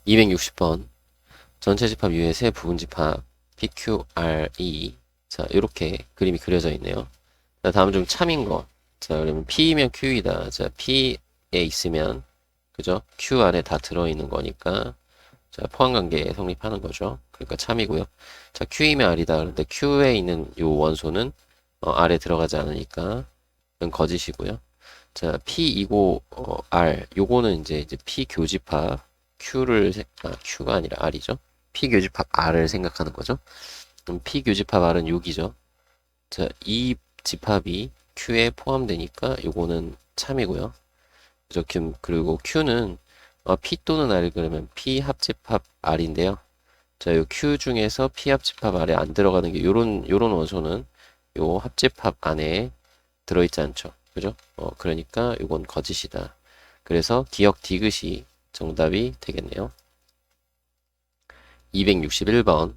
260번 전체 집합 U의 세 부분 집합 PQRE. 자, 이렇게 그림이 그려져 있네요. 자, 다음 좀 참인 거. 자, 그러면 P이면 Q이다. 자, P에 있으면 그죠? Q 안에 다 들어있는 거니까 자, 포함관계에 성립하는 거죠. 그러니까 참이고요. 자, Q이면 R이다. 그런데 Q에 있는 요 원소는 R에 들어가지 않으니까 이건 거짓이고요. 자, P2고 R. 요거는 이제 P 교집합 Q가 아니라 R이죠. P 교집합 R을 생각하는 거죠. 그럼 P 교집합 R은 6이죠. 자, 이 집합이 Q에 포함되니까 요거는 참이고요. 그죠? 그리고 Q는 P 또는 R을 그러면 P 합집합 R인데요. 자, 요 Q 중에서 P 합집합 R에 안 들어가는 게 요런 원소는 요 합집합 안에 들어있지 않죠. 그죠? 그러니까 이건 거짓이다. 그래서 기억 디귿이 정답이 되겠네요. 261번.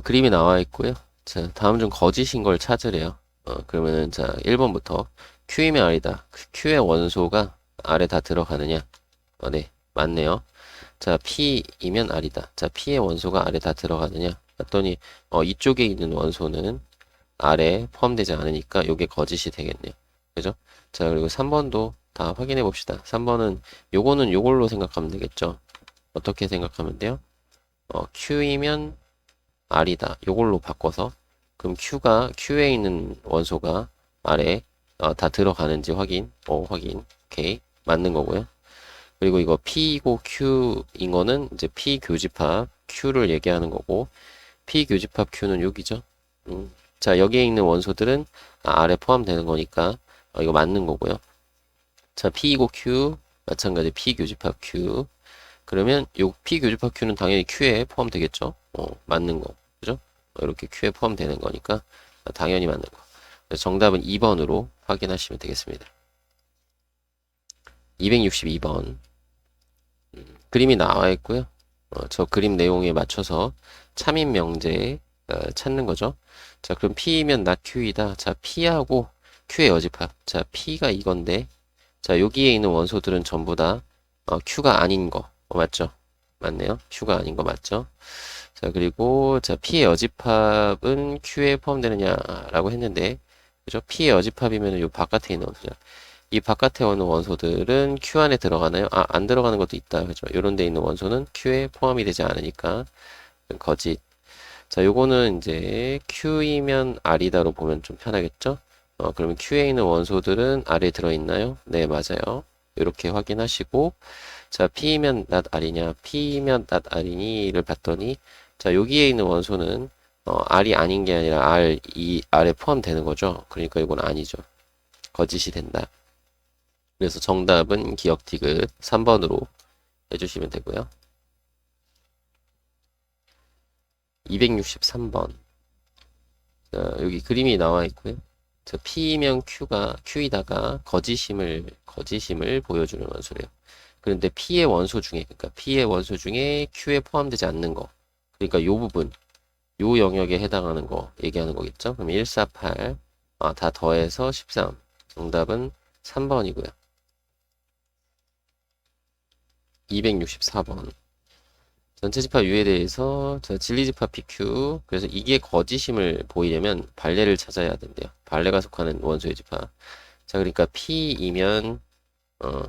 그림이 나와 있고요. 자, 다음 중 거짓인 걸 찾으래요. 그러면은, 자, 1번부터 Q이면 R이다. Q의 원소가 R에 다 들어가느냐? 네, 맞네요. 자, P이면 R이다. 자, P의 원소가 R에 다 들어가느냐? 봤더니, 이쪽에 있는 원소는 R에 포함되지 않으니까 이게 거짓이 되겠네요. 그죠? 자, 그리고 3번도 다 확인해 봅시다. 3번은 요거는 요걸로 생각하면 되겠죠. 어떻게 생각하면 돼요? Q이면 R이다. 요걸로 바꿔서 그럼 Q에 있는 원소가 R에 다 들어가는지 확인. 확인. 오케이. 맞는 거고요. 그리고 이거 P이고 Q인 거는 이제 P 교집합 Q를 얘기하는 거고 P 교집합 Q는 여기죠. 자, 여기에 있는 원소들은 R에 포함되는 거니까 이거 맞는 거고요. 자, P이고 Q 마찬가지 P 교집합 Q. 그러면 요 P 교집합 Q는 당연히 Q에 포함되겠죠. 맞는 거. 그죠? 이렇게 Q에 포함되는 거니까 당연히 맞는 거. 그래서 정답은 2번으로 확인하시면 되겠습니다. 262번. 그림이 나와 있고요. 저 그림 내용에 맞춰서 참인 명제 찾는 거죠. 자, 그럼 P이면 not Q이다. 자, P하고 Q의 여집합. 자, P가 이건데, 자, 여기에 있는 원소들은 전부 다 Q가 아닌 거. 맞죠? 맞네요. Q가 아닌 거 맞죠? 자, 그리고 자, P의 여집합은 Q에 포함되느냐라고 했는데, 그죠? P의 여집합이면 요 바깥에 있는 원소죠. 이 바깥에 오는 원소들은 Q 안에 들어가나요? 안 들어가는 것도 있다. 그죠? 요런 데 있는 원소는 Q에 포함이 되지 않으니까 거짓. 자, 요거는 이제 Q이면 R이다로 보면 좀 편하겠죠? 그러면 Q에 있는 원소들은 R에 들어있나요? 네, 맞아요. 이렇게 확인하시고, 자, P이면 not R이냐, P이면 not R이니를 봤더니, 자, 여기에 있는 원소는 R이 아닌 게 아니라 R에 포함되는 거죠. 그러니까 이건 아니죠. 거짓이 된다. 그래서 정답은 기억 디귿 3번으로 해주시면 되고요. 263번. 자, 여기 그림이 나와 있고요. 자, P면 Q이다가 거짓임을 보여주는 원소래요. 그런데 그러니까 P의 원소 중에 Q에 포함되지 않는 거. 그러니까 요 부분, 요 영역에 해당하는 거 얘기하는 거겠죠? 그럼 148, 다 더해서 13. 정답은 3번이고요. 264번. 전체 집합 U에 대해서 진리집합 PQ. 그래서 이게 거짓임을 보이려면 발레를 찾아야 된대요. 발레가 속하는 원소의 집합. 자, 그러니까 P이면 어,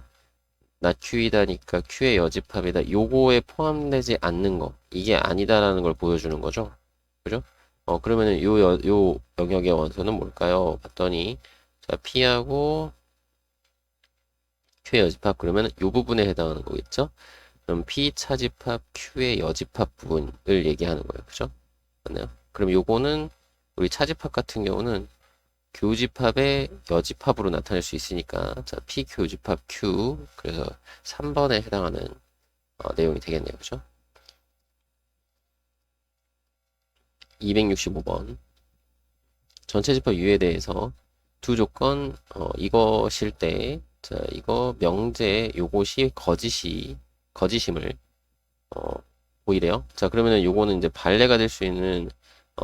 나 Q이다니까 Q의 여집합이다. 요거에 포함되지 않는 거. 이게 아니다라는 걸 보여주는 거죠. 그죠? 그러면은 요 영역의 원소는 뭘까요? 봤더니 자, P하고 Q의 여집합 그러면 요 부분에 해당하는 거겠죠? 그럼 P 차집합 Q의 여집합 부분을 얘기하는 거예요. 그죠? 맞나요? 그럼 요거는 우리 차집합 같은 경우는 교집합의 여집합으로 나타낼 수 있으니까 자, P 교집합 Q 그래서 3번에 해당하는 내용이 되겠네요. 그죠? 265번 전체 집합 U에 대해서 두 조건 이것일 때 자, 이거 명제 요것이 거짓임을 보이래요. 자, 그러면은 요거는 이제 발레가 될 수 있는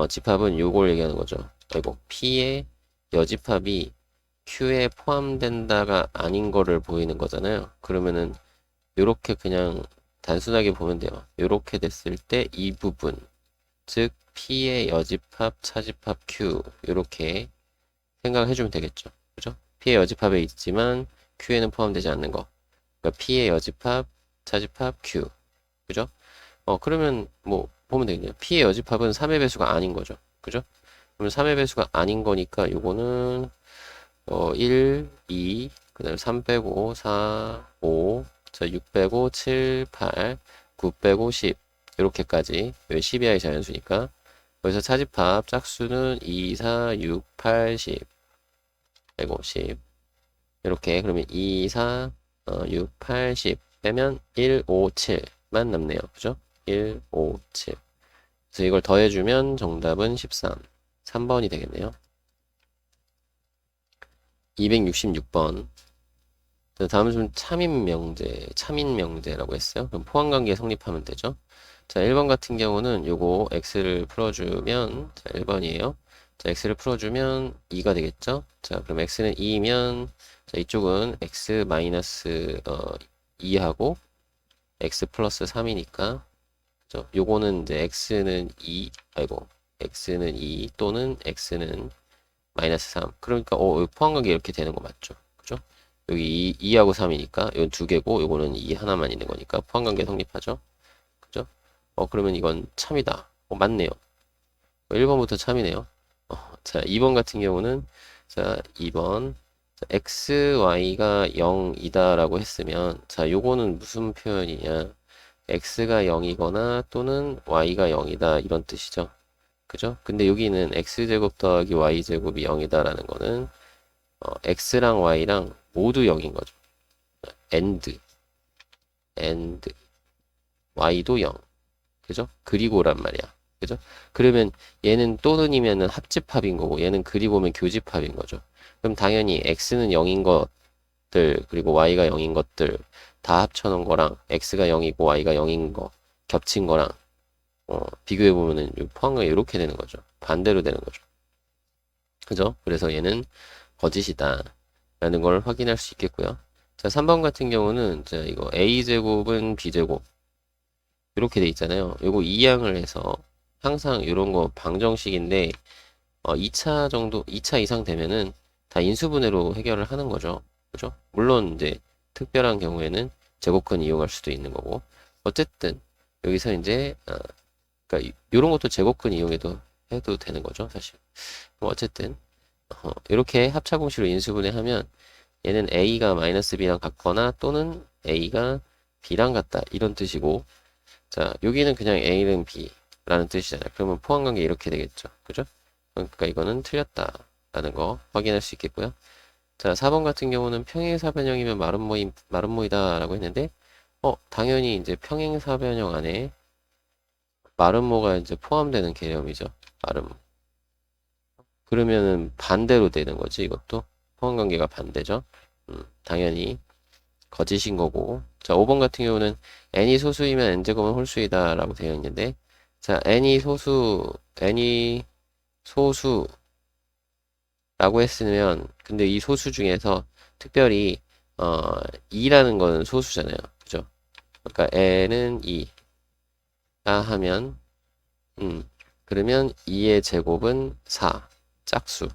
집합은 요걸 얘기하는 거죠. 아이고, P의 여집합이 Q에 포함된다가 아닌 거를 보이는 거잖아요. 그러면은 요렇게 그냥 단순하게 보면 돼요. 이렇게 됐을 때 이 부분, 즉 P의 여집합, 차집합 Q 이렇게 생각을 해주면 되겠죠. 그죠? P의 여집합에 있지만 Q에는 포함되지 않는 거. 그러니까 P의 여집합, 차집합 Q. 그죠? 그러면 뭐 보면 되겠네요. P의 여집합은 3의 배수가 아닌 거죠. 그죠? 그러면 3의 배수가 아닌 거니까 요거는 1, 2, 그 다음에 3 빼고 4, 5, 자, 6 빼고 7, 8, 9 빼고 10 이렇게까지. 여기 10 이하의 자연수니까. 여기서 차집합 짝수는 2, 4, 6, 8, 10 빼고 10 이렇게. 그러면 2, 4, 6, 8, 10 빼면 1, 5, 7만 남네요. 그죠? 1, 5, 7. 그래서 이걸 더해주면 정답은 13. 3번이 되겠네요. 266번. 다음은 좀 참인명제라고 했어요. 그럼 포함관계 성립하면 되죠. 자, 1번 같은 경우는 요거 x를 풀어주면, 자, 1번이에요. 자, x를 풀어주면 2가 되겠죠. 자, 그럼 x는 2이면, 자, 이쪽은 x 마이너스 2하고 x 플러스 3이니까, 그죠? 요거는 이제 x는 2, x는 2 또는 x는 마이너스 3. 그러니까, 포함관계 이렇게 되는 거 맞죠? 그죠? 여기 2하고 3이니까, 이건 두 개고, 요거는 2 하나만 있는 거니까, 포함관계 성립하죠? 그죠? 그러면 이건 참이다. 맞네요. 1번부터 참이네요. 자, 2번 같은 경우는, 자, 2번. 자, x, y가 0이다라고 했으면, 자, 요거는 무슨 표현이냐. x가 0이거나 또는 y가 0이다. 이런 뜻이죠. 그죠? 근데 여기는 x제곱 더하기 y제곱이 0이다라는 거는, x랑 y랑 모두 0인 거죠. and, y도 0. 그죠? 그리고란 말이야. 그죠? 그러면 얘는 또는이면은 합집합인 거고 얘는 그리고면 교집합인 거죠. 그럼 당연히 x는 0인 것들 그리고 y가 0인 것들 다 합쳐놓은 거랑 x가 0이고 y가 0인 거 겹친 거랑 비교해 보면은 포함과 이렇게 되는 거죠. 반대로 되는 거죠. 그죠? 그래서 얘는 거짓이다 라는 걸 확인할 수 있겠고요. 자, 3번 같은 경우는 자, 이거 a제곱은 b제곱 이렇게 돼 있잖아요. 요거 이항을 해서 항상 이런 거 방정식인데 2차 정도 2차 이상 되면은 다 인수분해로 해결을 하는 거죠. 그죠? 물론 이제 특별한 경우에는 제곱근 이용할 수도 있는 거고 어쨌든 여기서 이제 그러니까 이런 것도 제곱근 이용해도 해도 되는 거죠, 사실. 뭐 어쨌든 이렇게 합차 공식으로 인수분해하면 얘는 a가 마이너스 b랑 같거나 또는 a가 b랑 같다 이런 뜻이고 자, 여기는 그냥 A는 B라는 뜻이잖아요. 그러면 포함관계 이렇게 되겠죠. 그죠? 그러니까 이거는 틀렸다라는 거 확인할 수 있겠고요. 자, 4번 같은 경우는 평행사변형이면 마름모이다라고 했는데, 당연히 이제 평행사변형 안에 마름모가 이제 포함되는 개념이죠. 마름모. 그러면은 반대로 되는 거지, 이것도. 포함관계가 반대죠. 당연히 거짓인 거고. 자, 5번 같은 경우는 n이 소수이면 n제곱은 홀수이다 라고 되어 있는데 자, n이 소수라고 했으면 근데 이 소수 중에서 특별히 2라는 거는 소수잖아요. 그죠? 그러니까 n은 2가 하면 그러면 2의 제곱은 4 짝수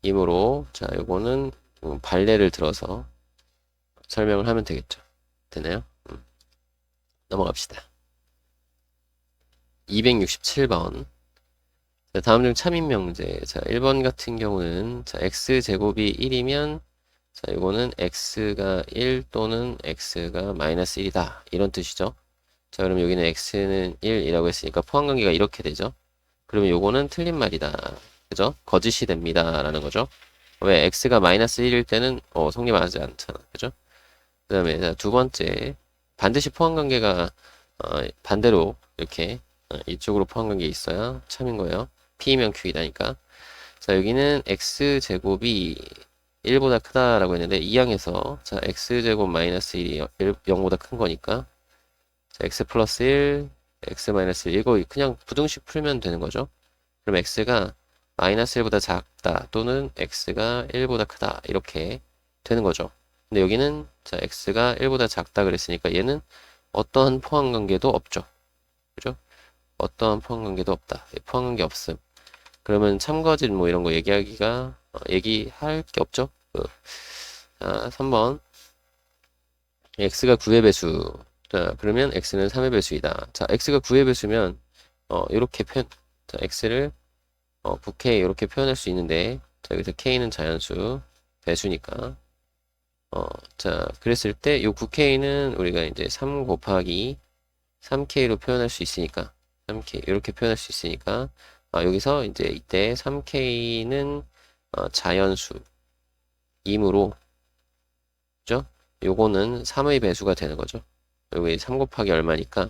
이므로 자, 요거는 발레를 들어서 설명을 하면 되겠죠. 되나요? 넘어갑시다. 267번. 자, 다음 중 참인명제. 자, 1번 같은 경우는, 자, x제곱이 1이면, 자, 이거는 x가 1 또는 x가 마이너스 1이다. 이런 뜻이죠. 자, 그럼 여기는 x는 1이라고 했으니까 포함관계가 이렇게 되죠. 그러면 요거는 틀린 말이다. 그죠? 거짓이 됩니다. 라는 거죠. 왜? x가 마이너스 1일 때는, 성립하지 않잖아. 그죠? 그 다음에 두 번째 반드시 포함관계가 반대로 이렇게 이쪽으로 포함관계 있어야 참인 거예요. P이면 Q이다니까. 자 여기는 X제곱이 1보다 크다라고 했는데 이항에서 자 X제곱 마이너스 1이 0보다 큰 거니까 자 X 플러스 1 X 마이너스 1 이거 그냥 부등식 풀면 되는 거죠. 그럼 X가 마이너스 1보다 작다 또는 X가 1보다 크다 이렇게 되는 거죠. 근데 여기는 자 x가 1보다 작다 그랬으니까 얘는 어떠한 포함관계도 없죠. 그죠? 어떠한 포함관계도 없다. 포함관계 없음. 그러면 참거짓 뭐 이런 거 얘기할 게 없죠. 자, 3번. x가 9의 배수. 자, 그러면 x는 3의 배수이다. 자, x가 9의 배수면, 이렇게 자, x를, 9k 이렇게 표현할 수 있는데, 자, 여기서 k는 자연수, 배수니까. 자, 그랬을 때, 요 9k는 우리가 이제 3 곱하기 3k로 표현할 수 있으니까, 3k, 이렇게 표현할 수 있으니까, 여기서 이제 이때 3k는, 자연수이므로, 그죠? 요거는 3의 배수가 되는 거죠. 여기 3 곱하기 얼마니까,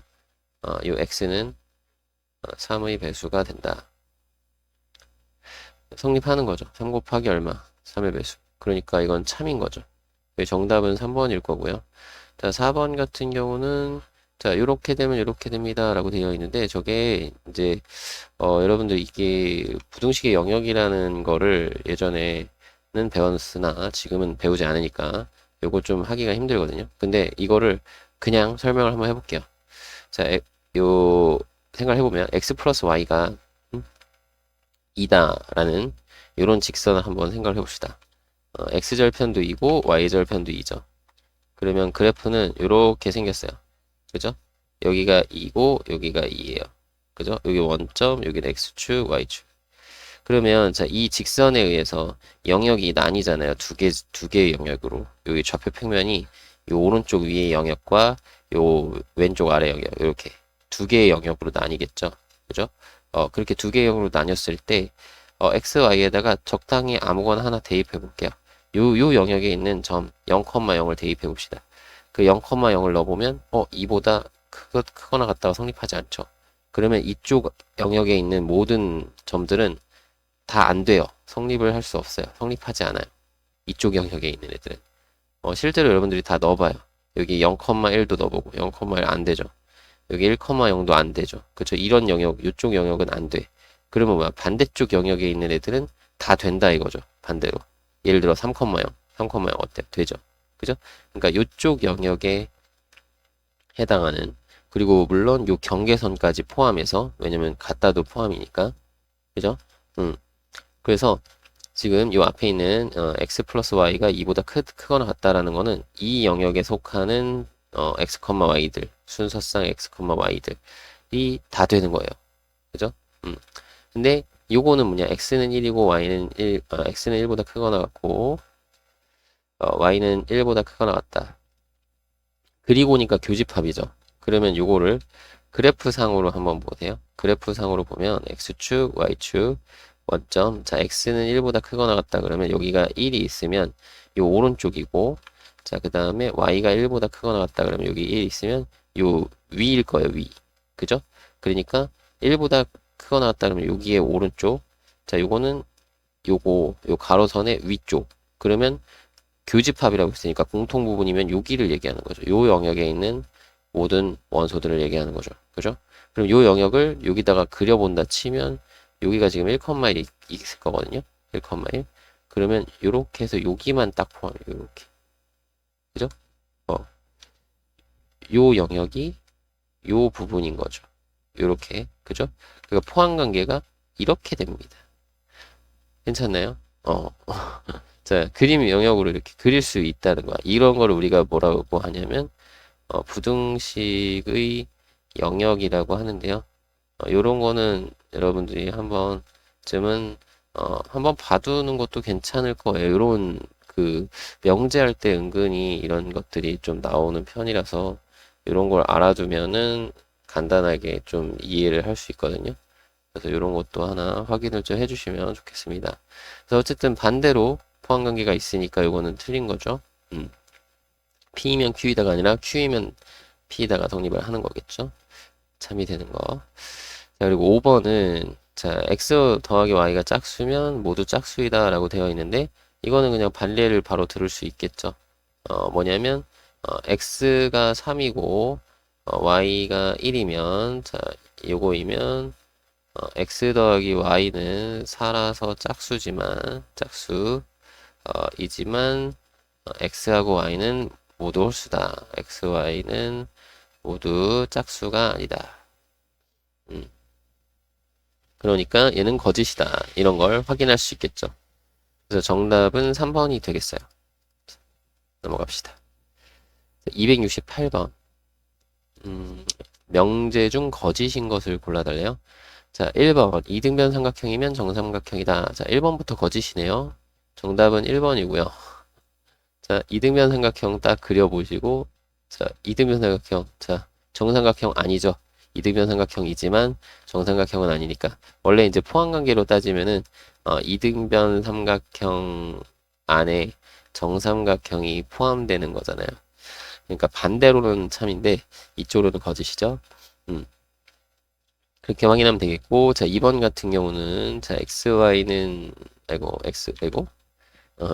요 x는 3의 배수가 된다. 성립하는 거죠. 3 곱하기 얼마? 3의 배수. 그러니까 이건 참인 거죠. 정답은 3번일 거고요. 자, 4번 같은 경우는 자, 이렇게 되면 이렇게 됩니다. 라고 되어 있는데 저게 이제 여러분들 이게 부등식의 영역이라는 거를 예전에는 배웠으나 지금은 배우지 않으니까 요거 좀 하기가 힘들거든요. 근데 이거를 그냥 설명을 한번 해볼게요. 자, 요 생각을 해보면 x 플러스 y가 2다라는 이런 직선을 한번 생각을 해봅시다. x절편도 2고 y절편도 2죠. 그러면 그래프는 이렇게 생겼어요. 그죠? 여기가 2고 여기가 2예요. 그죠? 여기 원점, 여기는 x축, y축. 그러면 자, 이 직선에 의해서 영역이 나뉘잖아요. 두 개의 영역으로. 여기 좌표 평면이 요 오른쪽 위의 영역과 요 왼쪽 아래 영역 이렇게 두 개의 영역으로 나뉘겠죠. 그죠? 그렇게 두 개의 영역으로 나뉘었을 때 x, y에다가 적당히 아무거나 하나 대입해 볼게요. 요 영역에 있는 점 0,0을 대입해 봅시다. 그 0,0을 넣어보면 2보다 크거나 같다가 성립하지 않죠. 그러면 이쪽 영역에 있는 모든 점들은 다 안 돼요. 성립을 할 수 없어요. 성립하지 않아요. 이쪽 영역에 있는 애들은. 실제로 여러분들이 다 넣어봐요. 여기 0,1도 넣어보고 0,1 안 되죠. 여기 1,0도 안 되죠. 그쵸? 이런 영역, 이쪽 영역은 안 돼. 그러면 뭐야? 반대쪽 영역에 있는 애들은 다 된다 이거죠. 반대로. 예를 들어 3,0, 3,0 어때? 되죠. 그죠? 그러니까 이쪽 영역에 해당하는 그리고 물론 요 경계선까지 포함해서 왜냐면 갖다도 포함이니까 그죠? 그래서 지금 요 앞에 있는 x 플러스 y가 2보다 크거나 같다라는 거는 이 영역에 속하는 x, y들 순서상 x, y들이 다 되는 거예요. 그죠? 근데 요거는 뭐냐? x는 1이고 y는 x는 1보다 크거나 같고 y는 1보다 크거나 같다. 그리고니까 교집합이죠. 그러면 요거를 그래프상으로 한번 보세요. 그래프상으로 보면 x축, y축, 원점. 자, x는 1보다 크거나 같다 그러면 여기가 1이 있으면 요 오른쪽이고 자, 그 다음에 y가 1보다 크거나 같다 그러면 여기 1 있으면 요 위일 거예요, 위. 그죠? 그러니까 1보다 크거나 같다 그러면 여기에 오른쪽. 자, 요거는 요 가로선의 위쪽. 그러면 교집합이라고 했으니까 공통 부분이면 여기를 얘기하는 거죠. 요 영역에 있는 모든 원소들을 얘기하는 거죠. 그죠? 그럼 요 영역을 여기다가 그려본다 치면 여기가 지금 1,1 있을 거거든요. 1,1. 그러면 요렇게 해서 여기만 딱 포함해요. 요렇게. 그죠? 요 영역이 요 부분인 거죠. 요렇게. 그죠? 그러니까 포함 관계가 이렇게 됩니다. 괜찮나요? 자, 그림 영역으로 이렇게 그릴 수 있다는 거야. 이런 거를 우리가 뭐라고 하냐면, 부등식의 영역이라고 하는데요. 요런 거는 여러분들이 한번 봐두는 것도 괜찮을 거예요. 요런, 명제할 때 은근히 이런 것들이 좀 나오는 편이라서, 요런 걸 알아두면은 간단하게 좀 이해를 할 수 있거든요. 그래서 이런 것도 하나 확인을 좀 해주시면 좋겠습니다. 그래서 어쨌든 반대로 포함관계가 있으니까 이거는 틀린 거죠. P이면 Q이다가 아니라 Q이면 P이다가 성립을 하는 거겠죠. 참이 되는 거. 자, 그리고 5번은 자, X 더하기 Y가 짝수면 모두 짝수이다 라고 되어 있는데 이거는 그냥 반례를 바로 들을 수 있겠죠. 뭐냐면 X가 3이고 Y가 1이면 자, 요거이면 x 더하기 y는 4라서 이지만 x하고 y는 모두 홀수다. x, y는 모두 짝수가 아니다. 그러니까 얘는 거짓이다. 이런 걸 확인할 수 있겠죠. 그래서 정답은 3번이 되겠어요. 넘어갑시다. 268번. 명제 중 거짓인 것을 골라달래요. 자, 1번. 이등변 삼각형이면 정삼각형이다. 자, 1번부터 거짓이네요. 정답은 1번이고요. 자, 이등변 삼각형 딱 그려보시고, 자, 이등변 삼각형. 자, 정삼각형 아니죠. 이등변 삼각형이지만 정삼각형은 아니니까. 원래 이제 포함관계로 따지면은, 이등변 삼각형 안에 정삼각형이 포함되는 거잖아요. 그러니까 반대로는 참인데, 이쪽으로는 거짓이죠. 음. 그렇게 확인하면 되겠고, 자, 2번 같은 경우는, 자, xy는,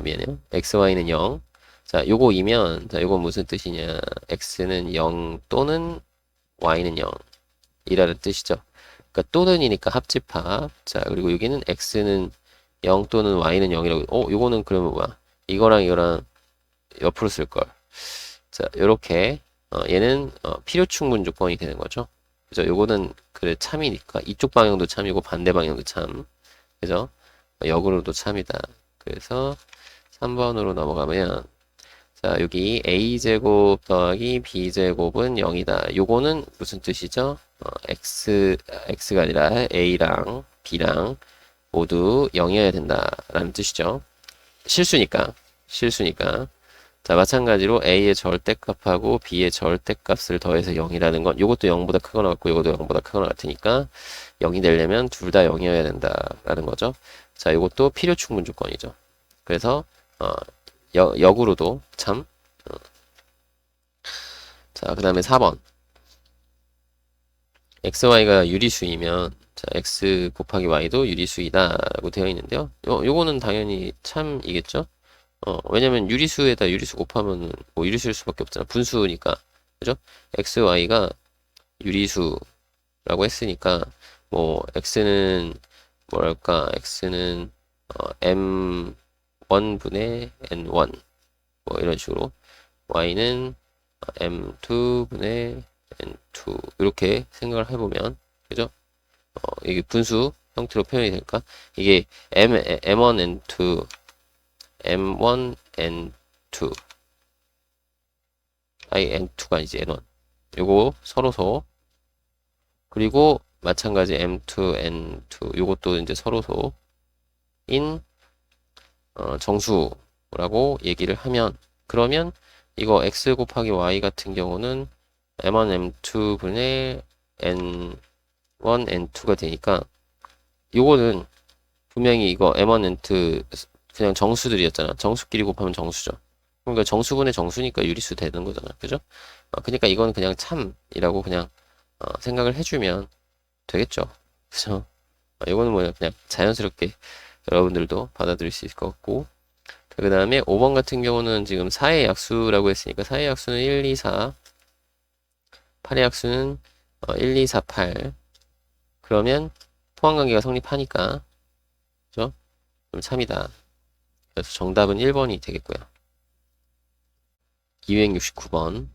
미안해요. xy는 0. 자, 요거이면, 자, 요건 무슨 뜻이냐. x는 0 또는 y는 0 이라는 뜻이죠. 그러니까 또는이니까 합집합. 자, 그리고 여기는 x는 0 또는 y는 0이라고. 요거는 그러면 뭐야? 이거랑 이거랑 옆으로 쓸 걸. 자, 요렇게, 얘는, 필요 충분 조건이 되는 거죠. 그죠? 요거는, 그래, 참이니까. 이쪽 방향도 참이고, 반대 방향도 참. 그죠? 역으로도 참이다. 그래서, 3번으로 넘어가면, 자, 여기 a제곱 더하기 b제곱은 0이다. 요거는 무슨 뜻이죠? x가 아니라 a랑 b랑 모두 0이어야 된다라는 뜻이죠. 실수니까. 자, 마찬가지로 a의 절대값하고 b의 절대값을 더해서 0이라는 건 요것도 0보다 크거나 같고 요것도 0보다 크거나 같으니까 0이 되려면 둘 다 0이어야 된다라는 거죠. 자, 요것도 필요 충분 조건이죠. 그래서 역으로도 참. 자, 그 다음에 4번. xy가 유리수이면 자, x 곱하기 y도 유리수이다 라고 되어 있는데요. 요거는 당연히 참이겠죠? 왜냐면 유리수에다 유리수 곱하면 뭐 유리수일 수밖에 없잖아. 분수니까. 그죠? xy가 유리수라고 했으니까 뭐 x는 뭐랄까 x는 m1분의 n1 뭐 이런 식으로 y는 m2분의 n2 이렇게 생각을 해보면 그죠? 이게 분수 형태로 표현이 될까? 이게 m1 n2 m1 n2 아니 n2가 아니지 n1 요거 서로소 그리고 마찬가지 m2 n2 요것도 이제 서로소인 정수라고 얘기를 하면 그러면 이거 x 곱하기 y 같은 경우는 m1 m2분의 n1 n2가 되니까 요거는 분명히 이거 m1 n2 그냥 정수들이었잖아. 정수끼리 곱하면 정수죠. 그러니까 정수분의 정수니까 유리수 되는 거잖아. 그죠? 그러니까 이건 그냥 참이라고 그냥 생각을 해주면 되겠죠. 그죠? 이거는 뭐냐 그냥 자연스럽게 여러분들도 받아들일 수 있을 것 같고 그 다음에 5번 같은 경우는 지금 4의 약수라고 했으니까 4의 약수는 1, 2, 4 8의 약수는 1, 2, 4, 8 그러면 포함관계가 성립하니까 그죠? 그럼 참이다. 그래서 정답은 1번이 되겠고요. 269번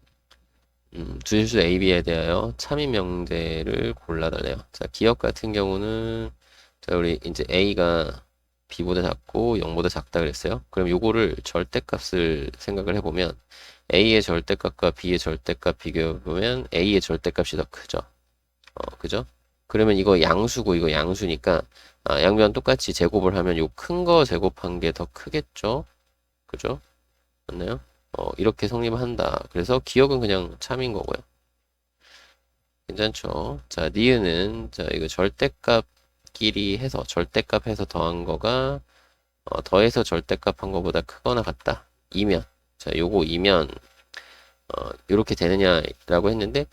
주실수 A, B에 대하여 참인 명제를 골라달래요. 자, 기억 같은 경우는 자, 우리 이제 A가 B보다 작고 0보다 작다 그랬어요. 그럼 요거를 절대값을 생각을 해보면 A의 절대값과 B의 절대값 비교해보면 A의 절대값이 더 크죠. 그죠? 그러면 이거 양수고 이거 양수니까 양변 똑같이 제곱을 하면 요 큰 거 제곱한 게 더 크겠죠? 그죠? 맞나요? 이렇게 성립한다. 그래서 기억은 그냥 참인 거고요. 괜찮죠? 자, 니은은 자 이거 절대값끼리 해서 절대값 해서 더한 거가 더해서 절대값 한 거보다 크거나 같다. 이면 자 요거 이면 이렇게 되느냐라고 했는데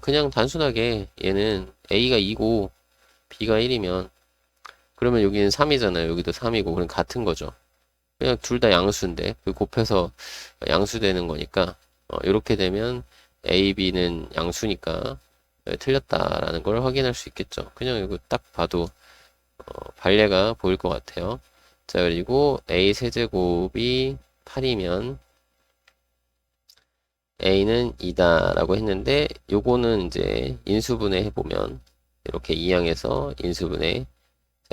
그냥 단순하게 얘는 A가 2고 B가 1이면 그러면 여기는 3이잖아요. 여기도 3이고 그럼 같은 거죠. 그냥 둘 다 양수인데 그 곱해서 양수되는 거니까 이렇게 되면 A, B는 양수니까 틀렸다라는 걸 확인할 수 있겠죠. 그냥 이거 딱 봐도 발레가 보일 것 같아요. 자 그리고 A 세제곱이 8이면 a는 2다 라고 했는데 요거는 이제 인수분해 해보면 이렇게 이항에서 인수분해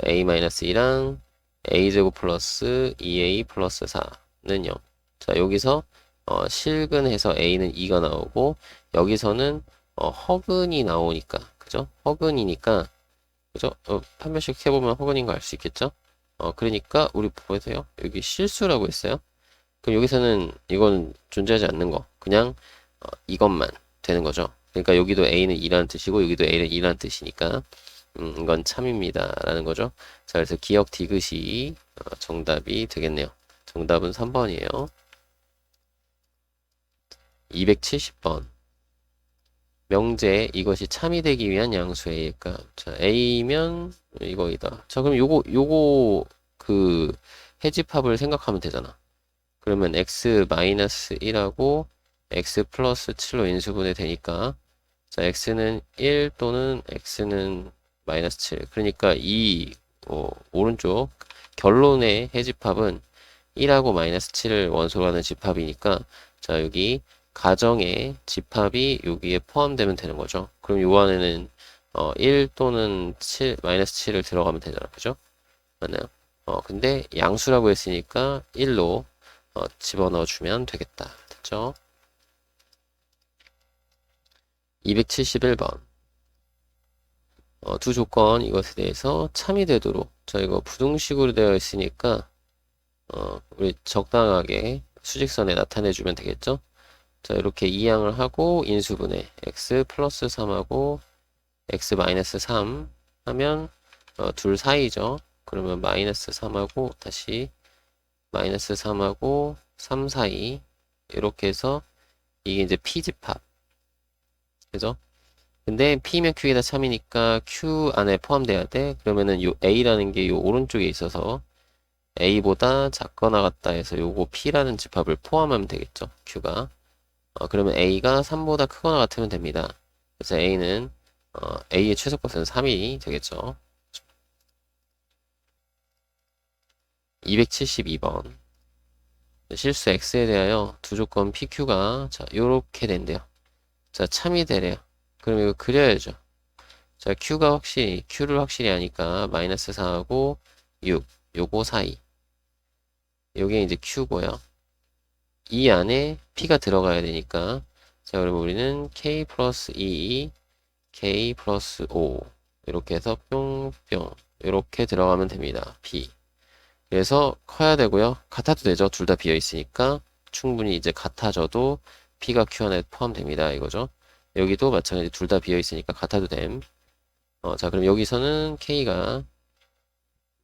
a-2랑 a제곱 플러스 2a 플러스 4는 0. 자, 여기서 실근해서 a는 2가 나오고 여기서는 허근이 나오니까 그죠? 허근이니까 그죠? 판별식 해보면 허근인 거 알 수 있겠죠? 그러니까 우리 보세요. 여기 실수라고 했어요. 그럼 여기서는 이건 존재하지 않는 거. 그냥 이것만 되는 거죠. 그러니까 여기도 a는 2라는 뜻이고 여기도 a는 2라는 뜻이니까 이건 참입니다. 라는 거죠. 자, 그래서 기억 디귿이 정답이 되겠네요. 정답은 3번이에요. 270번. 명제 이것이 참이 되기 위한 양수 A일까? 자, A면 이거이다. 자, 그럼 요거 그 해집합을 생각하면 되잖아. 그러면 x-1하고 x 플러스 7로 인수분해 되니까 자, x는 1 또는 x는 마이너스 7. 그러니까 이 오른쪽 결론의 해집합은 1하고 마이너스 7을 원소로 하는 집합이니까 자, 여기 가정의 집합이 여기에 포함되면 되는 거죠. 그럼 요 안에는 1 또는 7, 마이너스 7을 들어가면 되잖아. 그죠? 맞나요? 근데 양수라고 했으니까 1로 집어넣어 주면 되겠다. 됐죠? 271번. 두 조건 이것에 대해서 참이 되도록 자, 이거 부등식으로 되어 있으니까 우리 적당하게 수직선에 나타내 주면 되겠죠? 자, 이렇게 이항을 하고 인수분해 x 플러스 3하고 x 마이너스 3 하면 둘 사이죠. 그러면 마이너스 3하고 다시 마이너스 3하고 3 사이 이렇게 해서 이게 이제 P집합 그죠? 근데 P면 Q에다 참이니까 Q 안에 포함돼야 돼. 그러면은 요 A라는 게 요 오른쪽에 있어서 A보다 작거나 같다 해서 요거 P라는 집합을 포함하면 되겠죠. Q가. 그러면 A가 3보다 크거나 같으면 됩니다. 그래서 A는 A의 최소값은 3이 되겠죠. 272번. 실수 X에 대하여 두 조건 PQ가 자, 요렇게 된대요. 자, 참이 되래요. 그럼 이거 그려야죠. 자, Q를 확실히 하니까 마이너스 4하고 6, 요거 사이. 요게 이제 Q고요. 이 안에 P가 들어가야 되니까 자, 그러면 우리는 K 플러스 2, K 플러스 5 이렇게 해서 뿅뿅 이렇게 들어가면 됩니다. P. 그래서 커야 되고요. 같아도 되죠. 둘 다 비어 있으니까 충분히 이제 같아져도 P가 Q 안에 포함됩니다. 이거죠. 여기도 마찬가지 둘 다 비어 있으니까 같아도 됨. 자, 그럼 여기서는 K가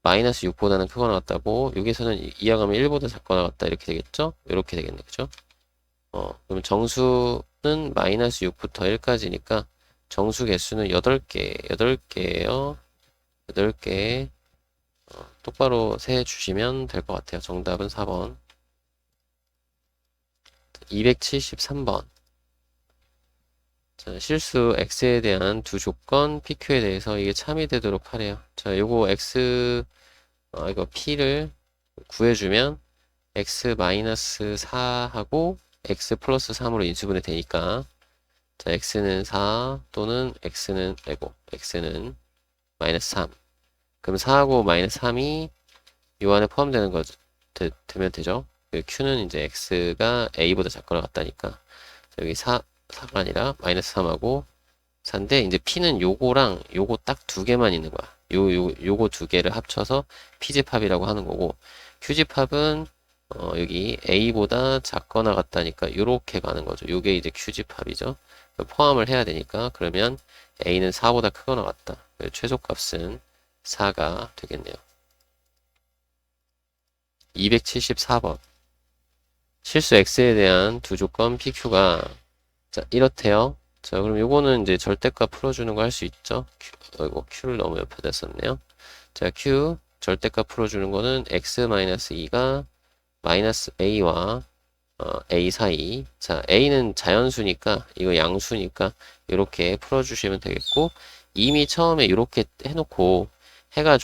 마이너스 6보다는 크거나 같다고 여기서는 이항하면 1보다 작거나 같다 이렇게 되겠죠? 이렇게 되겠네. 그죠? 그럼 정수는 마이너스 6부터 1까지니까 정수 개수는 8개예요. 8개 똑바로 세 주시면 될 것 같아요. 정답은 4번. 273번. 자, 실수 x에 대한 두 조건 pq에 대해서 이게 참이 되도록 하래요. 자, 요거 x 이거 p를 구해주면 x-4하고 x 플러스 3으로 인수분해 되니까 자, x는 4 또는 x는 마이너스 3. 그럼 4하고 마이너스 3이 요 안에 포함되는 거 되면 되죠. q는 이제 x가 a보다 작거나 같다니까 여기 4가 아니라 마이너스 3하고 4인데 이제 p는 요거랑 요거 딱 두 개만 있는 거야. 요거 두 개를 합쳐서 p집합이라고 하는 거고 q집합은 여기 a보다 작거나 같다니까 요렇게 가는 거죠. 요게 이제 q집합이죠. 포함을 해야 되니까 그러면 a는 4보다 크거나 같다. 최소값은 4가 되겠네요. 274번. 실수 x에 대한 두 조건 pq가 자, 이렇대요. 자, 그럼 요거는 이제 절대값 풀어주는 거 할 수 있죠? q를 너무 옆에다 썼네요. 자, q 절대값 풀어주는 거는 x-2가 마이너스 a와 a 사이. 자, a는 자연수니까 이거 양수니까 이렇게 풀어주시면 되겠고 이미 처음에 이렇게 해놓고 해가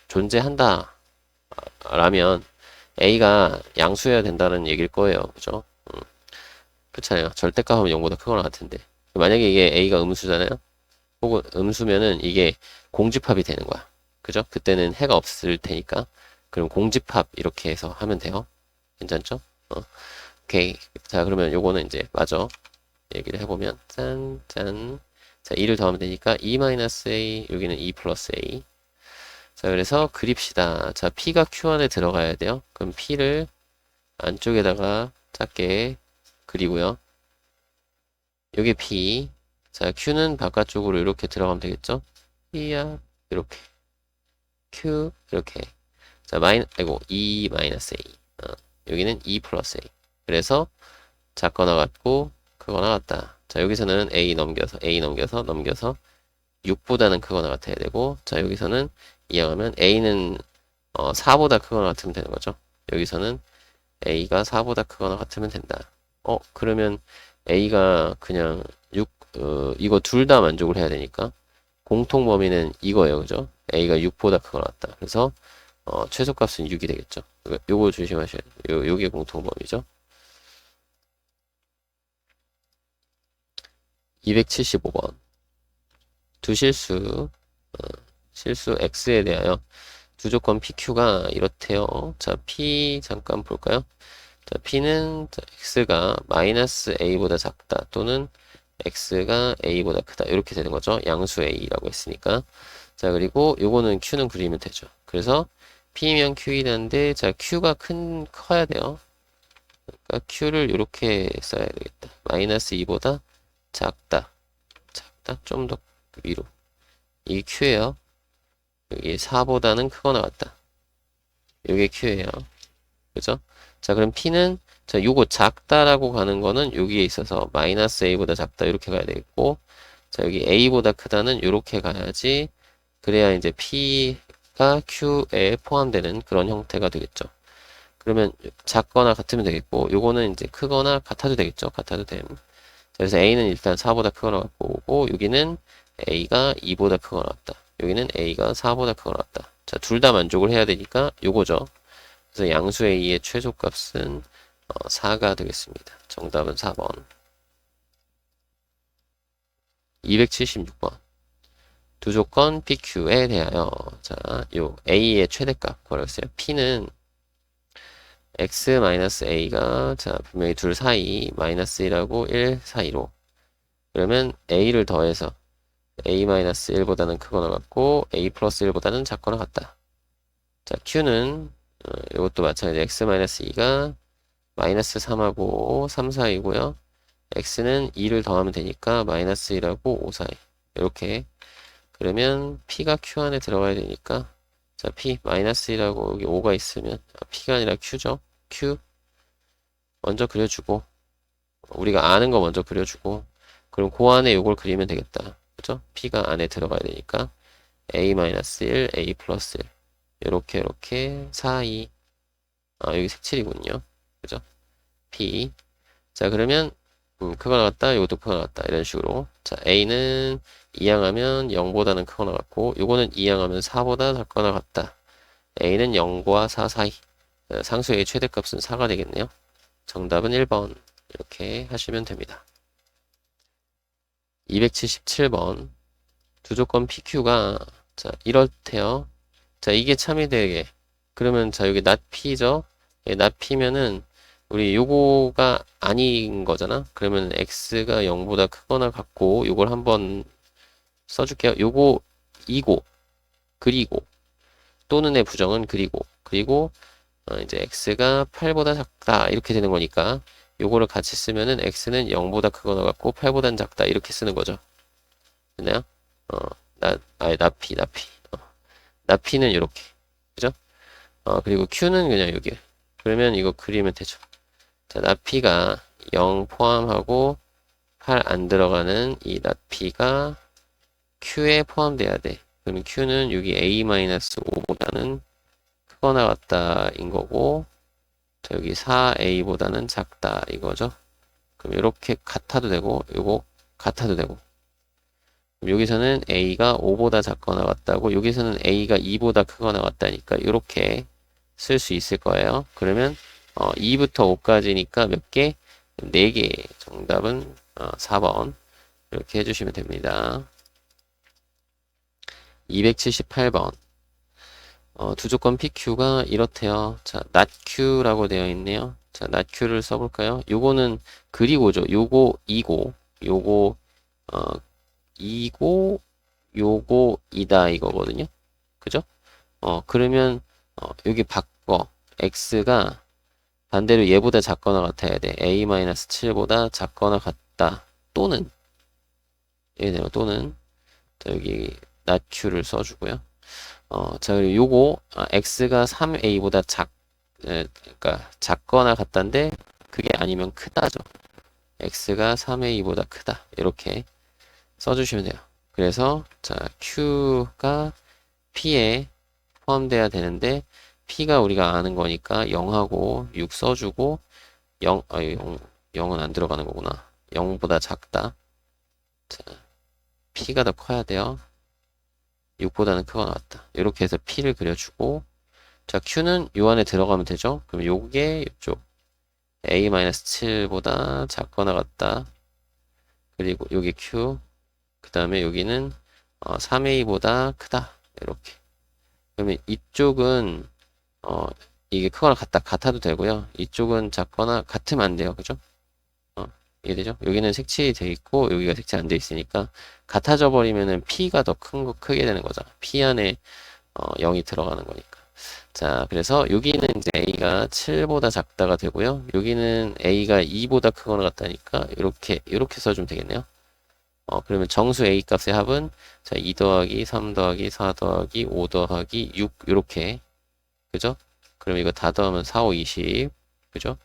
존재한다 라면 a가 양수여야 된다는 얘기일 거예요. 그죠? 그렇잖아요. 절대값 하면 0보다 크거나 같은데. 만약에 이게 a가 음수잖아요. 혹은 음수면은 이게 공집합이 되는 거야. 그죠? 그때는 해가 없을 테니까. 그럼 공집합 이렇게 해서 하면 돼요. 괜찮죠? 오케이. 자, 그러면 요거는 이제 마저 얘기를 해보면 짠, 짠. 자, 2를 더하면 되니까 2-a, 여기는 2 플러스 a. 자, 그래서 그립시다. 자, p가 q 안에 들어가야 돼요. 그럼 p를 안쪽에다가 작게 그리고요. 요게 p. 자, q는 바깥쪽으로 이렇게 들어가면 되겠죠? p야, 이렇게. q, 이렇게. 자, 아이고, 2 마이너스 a. 여기는 2 플러스 a. 그래서 작거나 같고, 크거나 같다. 자, 여기서는 a 넘겨서 6보다는 크거나 같아야 되고, 자, 여기서는 이항하면 a는 4보다 크거나 같으면 되는 거죠. 여기서는 a가 4보다 크거나 같으면 된다. 그러면 a가 그냥 6, 이거 둘 다 만족을 해야 되니까 공통 범위는 이거예요. 그죠? a가 6보다 크거나 같다. 그래서 최소값은 6이 되겠죠. 요거 조심하셔야 돼요. 요게 공통 범위죠. 275번. 두 실수 x에 대하여 두 조건 PQ가 이렇대요. 자, P 잠깐 볼까요? 자, P는 x가 마이너스 a보다 작다 또는 x가 a보다 크다 이렇게 되는 거죠. 양수 a라고 했으니까. 자, 그리고 요거는 q는 그리면 되죠. 그래서 P면 q이라는데 자, q가 커야 돼요. 그러니까 q를 이렇게 써야 되겠다. 마이너스 2보다 작다. 좀 더 위로. 이게 q예요. 여기 4보다는 크거나 같다. 이게 q예요. 그죠? 자, 그럼 p는 자, 요거 작다라고 가는 거는 여기에 있어서 마이너스 a보다 작다 이렇게 가야 되겠고, 자, 여기 a보다 크다는 이렇게 가야지. 그래야 이제 p가 q에 포함되는 그런 형태가 되겠죠. 그러면 작거나 같으면 되겠고, 요거는 이제 크거나 같아도 되겠죠. 같아도 됨. 자, 그래서 a는 일단 4보다 크거나 같고 오고, 여기는 a가 2보다 크거나 같다. 여기는 a가 4보다 크거나 같다. 자, 둘 다 만족을 해야 되니까 요거죠. 그래서 양수 a의 최소값은 4가 되겠습니다. 정답은 4번. 276번. 두 조건 PQ에 대하여 자, 요 a의 최대값 구하랬어요. P는 x-a가 자, 분명히 둘 사이 마이너스 1하고 1 사이로 그러면 a를 더해서 a-1보다는 크거나 같고 a 플러스 1보다는 작거나 같다. 자, q는 이것도 마찬가지 x-2가 마이너스 3하고 3 사이고요. x는 2를 더하면 되니까 마이너스 1하고 5 사이 이렇게 그러면 p가 q 안에 들어가야 되니까 자 p 마이너스 1하고 여기 5가 있으면 p가 아니라 q죠. q 먼저 그려주고 우리가 아는 거 먼저 그려주고 그럼 그 안에 요걸 그리면 되겠다. 그죠? p가 안에 들어가야 되니까 a-1, a 플러스 1 이렇게 4, 2 여기 색칠이군요. 그죠? p 자 그러면 크거나 같다 이것도 크거나 같다 이런 식으로 자 a는 이항하면 0보다는 크거나 같고 요거는 이항하면 4보다 작거나 같다. a는 0과 4 사이 상수의 최대값은 4가 되겠네요. 정답은 1번 이렇게 하시면 됩니다. 277번 두 조건 PQ가 자 이렇대요. 자 이게 참이 되게 그러면 자 여기 not P죠. not P면은 우리 요거가 아닌 거잖아. 그러면 x가 0보다 크거나 같고 요걸 한번 써줄게요. 요거 이고 그리고 또는의 부정은 그리고 이제 x가 8보다 작다 이렇게 되는 거니까 요거를 같이 쓰면은 x는 0보다 크거나 같고 8보다는 작다 이렇게 쓰는 거죠. 됐나요? 나피 나피는 이렇게 그죠? 그리고 q는 그냥 여기 그러면 이거 그리면 되죠. 자, 나피가 0 포함하고 8 안 들어가는 이 나피가 q에 포함돼야 돼. 그러면 q는 여기 a-5보다는 크거나 같다인 거고 자, 여기 4a보다는 작다 이거죠. 그럼 이렇게 같아도 되고 요거 같아도 되고 그럼 여기서는 a가 5보다 작거나 같다고 여기서는 a가 2보다 크거나 같다니까 이렇게 쓸 수 있을 거예요. 그러면 2부터 5까지니까 몇 개? 4개 정답은 4번 이렇게 해주시면 됩니다. 278번 두 조건 PQ가 이렇대요. 자, NotQ라고 되어 있네요. 자, NotQ를 써볼까요? 요거는 그리고죠. 요거 요거 어, 이고 요거 이다 이거거든요. 그죠? 그러면 여기 바꿔. x가 반대로 얘보다 작거나 같아야 돼. a-7보다 작거나 같다. 또는 얘네요. 또는 자, 여기 NotQ를 써주고요. 자, 그리고 요거 x가 3a보다 그러니까 작거나 같다인데 그게 아니면 크다죠. x가 3a보다 크다. 이렇게 써주시면 돼요. 그래서 자, q가 p에 포함돼야 되는데 p가 우리가 아는 거니까 0하고 6 써주고 0은 안 들어가는 거구나. 0보다 작다. 자, p가 더 커야 돼요. 6보다는 크거나 같다. 이렇게 해서 p를 그려주고 자, q는 요 안에 들어가면 되죠. 그럼 요게 이쪽 a-7보다 작거나 같다. 그리고 여기 q 그 다음에 여기는 3a보다 크다. 이렇게 그러면 이쪽은 어, 이게 크거나 같아도 되고요. 이쪽은 작거나 같으면 안 돼요. 그죠? 이해되죠? 여기는 색칠이 돼 있고 여기가 색칠 안 돼 있으니까 같아져 버리면은 p가 더 크게 되는 거죠. p 안에 0이 들어가는 거니까. 자, 그래서 여기는 이제 a가 7보다 작다가 되고요. 여기는 a가 2보다 크거나 같다니까 이렇게 써주면 되겠네요. 그러면 정수 a 값의 합은 자, 2 더하기 3 더하기 4 더하기 5 더하기 6 이렇게 그죠? 그럼 이거 다 더하면 4, 5, 20 그죠?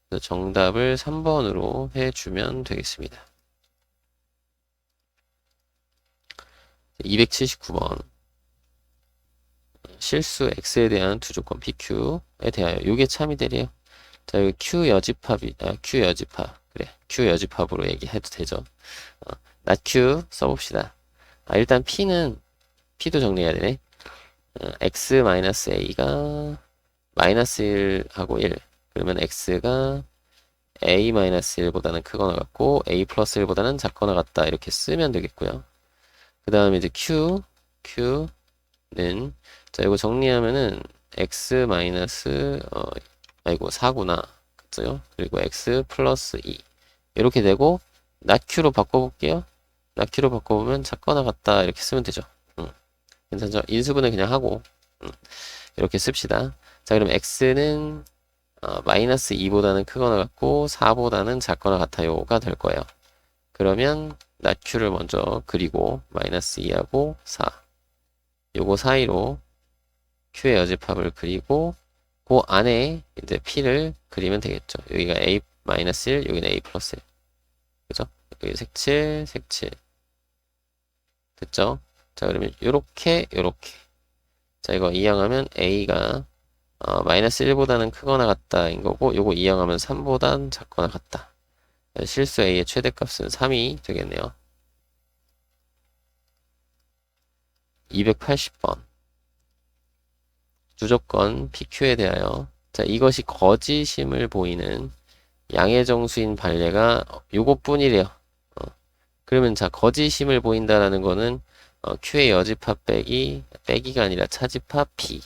그래서 정답을 3번으로 해주면 되겠습니다. 279번 실수 x에 대한 두 조건 PQ에 대하여 요게 참이들이에요. 자, 여기 Q 여집합이 Q 여집합 그래 Q 여집합으로 얘기해도 되죠. not Q 써봅시다. 일단 P도 정리해야 되네. x-a가 마이너스 1하고 1 그러면 x가 a-1보다는 크거나 같고 a 플러스 1보다는 작거나 같다 이렇게 쓰면 되겠고요. 그 다음에 이제 q는 자 이거 정리하면은 x 마이너스 4구나 그죠? 그리고 x 플러스 2 이렇게 되고 not q로 바꿔볼게요. not q로 바꿔보면 작거나 같다 이렇게 쓰면 되죠. 괜찮죠? 인수분해 그냥 하고 이렇게 씁시다. 자 그럼 x는 마이너스 2보다는 크거나 같고 4보다는 작거나 같아요가 될 거예요. 그러면 not q를 먼저 그리고 마이너스 2하고 4 요거 사이로 q의 여집합을 그리고 그 안에 이제 p를 그리면 되겠죠. 여기가 a 마이너스 1 여기는 a 플러스 1 그죠? 여기 색칠 됐죠? 자 그러면 요렇게 자 이거 이항하면 a가 마이너스 1보다는 크거나 같다인 거고 요거 이항하면 3보단 작거나 같다. 실수 a의 최대값은 3이 되겠네요. 280번 주조건 PQ에 대하여 자 이것이 거짓임을 보이는 양의 정수인 반례가 요것뿐이래요. 그러면 자 거짓임을 보인다라는 거는 Q의 여집합 빼기가 아니라 차집합 P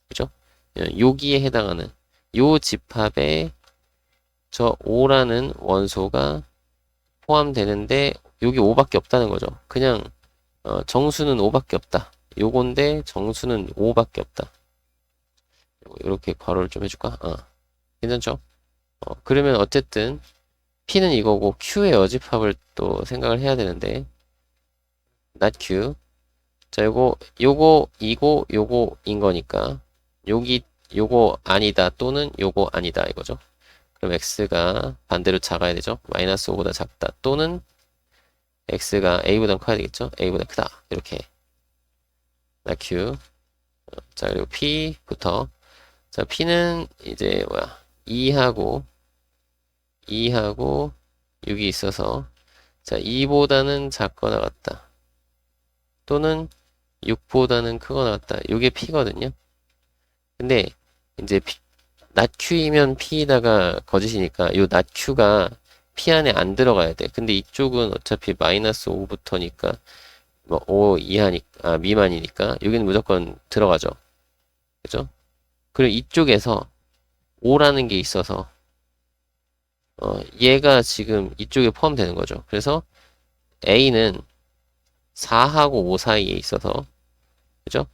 그죠? 여기에 해당하는 요 집합에 저 5라는 원소가 포함되는데 여기 5밖에 없다는 거죠. 그냥 정수는 5밖에 없다. 요건데 정수는 5밖에 없다. 이렇게 괄호를 좀 해줄까? 괜찮죠? 그러면 어쨌든 P는 이거고 Q의 여집합을 또 생각을 해야 되는데 not Q 자 요거 요거인 거니까 요거 아니다 또는 요거 아니다 이거죠. 그럼 x가 반대로 작아야 되죠. 마이너스 5보다 작다 또는 x가 a보다 커야 되겠죠. a보다 크다 이렇게 not Q 자 그리고 P부터 자 P는 이제 2하고 6이 있어서 자 2보다는 작거나 같다 또는 6보다는 크거나 같다. 이게 P거든요. 근데 이제 not q이면 p에다가 거짓이니까 요 not q가 p 안에 안 들어가야 돼. 근데 이쪽은 어차피 마이너스 5부터니까 뭐 5 이하니까 미만이니까 여기는 무조건 들어가죠. 그죠? 그리고 이쪽에서 5라는 게 있어서 얘가 지금 이쪽에 포함되는 거죠. 그래서 a는 4하고 5 사이에 있어서 그죠?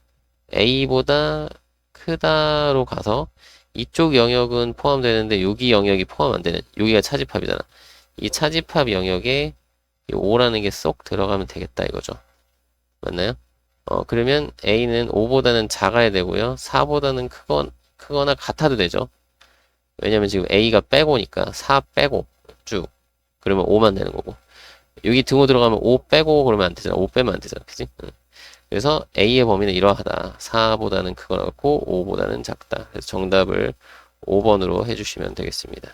a보다 크다로 가서 이쪽 영역은 포함되는데 여기 영역이 포함 안 되는 여기가 차집합이잖아. 이 차집합 영역에 이 5라는 게 쏙 들어가면 되겠다 이거죠. 맞나요? 그러면 a는 5보다는 작아야 되고요. 4보다는 크거나 같아도 되죠. 왜냐면 지금 a가 빼고니까 4 빼고 쭉 그러면 5만 되는 거고 여기 등호 들어가면 5 빼고 그러면 안 되잖아. 5 빼면 안 되잖아. 그지? 응. 그래서 a의 범위는 이러하다. 4보다는 크거나 같고 5보다는 작다. 그래서 정답을 5번으로 해주시면 되겠습니다.